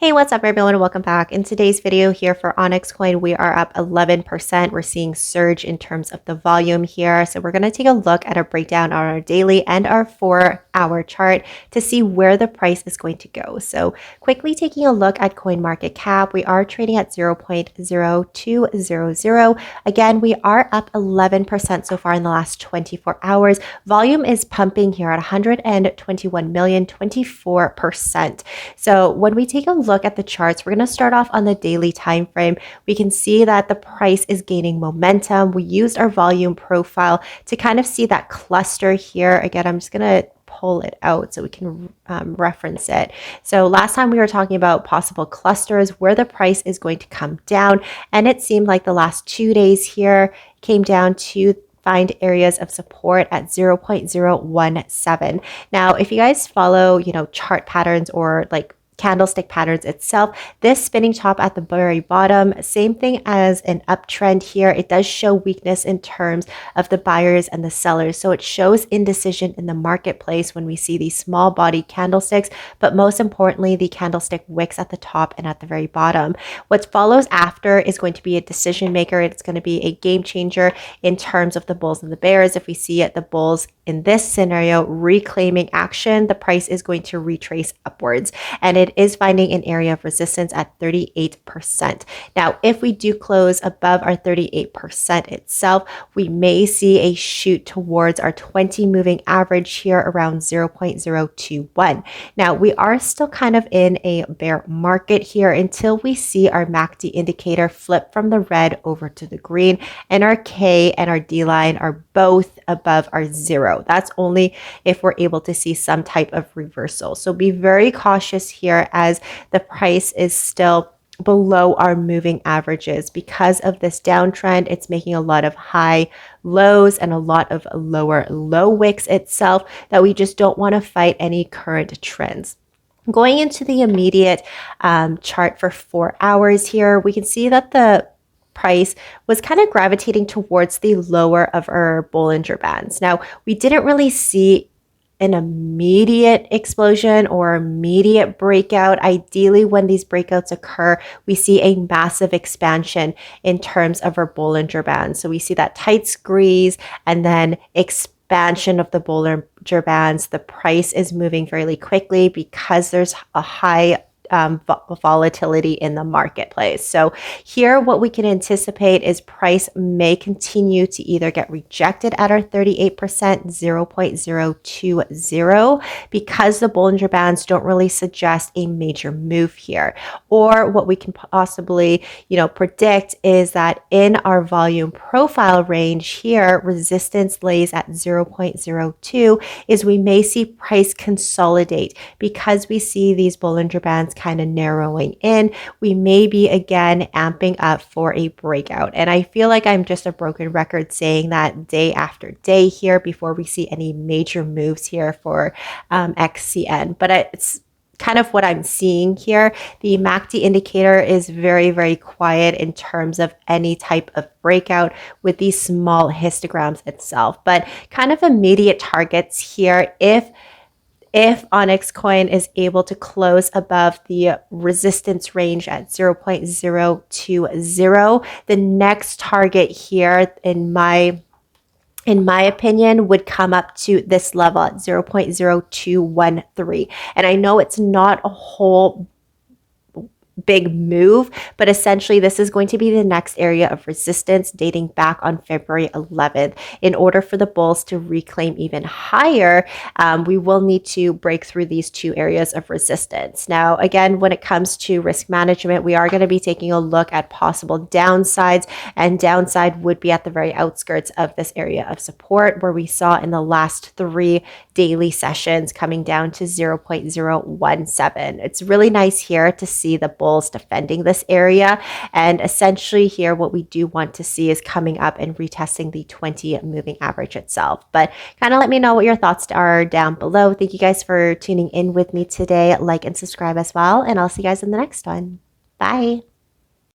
Hey, what's up everyone? Welcome back. In today's video here for Onyxcoin, we are up 11%. We're seeing surge in terms of the volume here. So we're going to take a look at a breakdown on our daily and our 4-hour chart to see where the price is going to go. So quickly taking a look at CoinMarketCap, we are trading at 0.0200. Again, we are up 11% so far in the last 24 hours. Volume is pumping here at 121 million, 24%. So when we take a look at the charts, we're going to start off on the daily time frame. We can see that the price is gaining momentum. We used our volume profile to kind of see that cluster here. Again, I'm just going to pull it out so we can reference it. So last time we were talking about possible clusters where the price is going to come down, and it seemed like the last 2 days here came down to find areas of support at 0.017. Now, if you guys follow, chart patterns or like candlestick patterns itself, this spinning top at the very bottom, same thing as an uptrend here. It does show weakness in terms of the buyers and the sellers. So it shows indecision in the marketplace when we see these small body candlesticks, but most importantly, the candlestick wicks at the top and at the very bottom. What follows after is going to be a decision maker. It's going to be a game changer in terms of the bulls and the bears. If we see it, the bulls in this scenario reclaiming action, the price is going to retrace upwards, and it is finding an area of resistance at 38%. Now, if we do close above our 38% itself, we may see a shoot towards our 20 moving average here around 0.021. Now, we are still kind of in a bear market here until we see our MACD indicator flip from the red over to the green, and our K and our D line are both above our 0. That's only if we're able to see some type of reversal. So be very cautious here as the price is still below our moving averages. Because of this downtrend, it's making a lot of high lows and a lot of lower low wicks itself that we just don't want to fight any current trends. Going into the immediate chart for 4 hours here, we can see that the price was kind of gravitating towards the lower of our Bollinger Bands. Now, we didn't really see an immediate explosion or immediate breakout. Ideally, when these breakouts occur, we see a massive expansion in terms of our Bollinger Bands. So we see that tight squeeze and then expansion of the Bollinger Bands. The price is moving fairly quickly because there's a high volatility in the marketplace. So here what we can anticipate is price may continue to either get rejected at our 38%, 0.020, because the Bollinger Bands don't really suggest a major move here. Or what we can possibly, predict is that in our volume profile range here, resistance lays at 0.02, is we may see price consolidate because we see these Bollinger Bands kind of narrowing in. We may be again amping up for a breakout. And I feel like I'm just a broken record saying that day after day here before we see any major moves here for XCN. But it's kind of what I'm seeing here. The MACD indicator is very, very quiet in terms of any type of breakout with these small histograms itself. But kind of immediate targets here, if Onyxcoin is able to close above the resistance range at 0.020, the next target here, in my opinion, would come up to this level at 0.0213. And I know it's not a whole big move, but essentially this is going to be the next area of resistance dating back on February 11th. In order for the bulls to reclaim even higher, we will need to break through these two areas of resistance. Now, again, when it comes to risk management, we are going to be taking a look at possible downsides, and downside would be at the very outskirts of this area of support where we saw in the last 3 daily sessions coming down to 0.017. It's really nice here to see the bulls defending this area, and essentially here what we do want to see is coming up and retesting the 20 moving average itself. But kind of let me know what your thoughts are down below. Thank you guys for tuning in with me today. Like and subscribe as well, and I'll see you guys in the next one. Bye.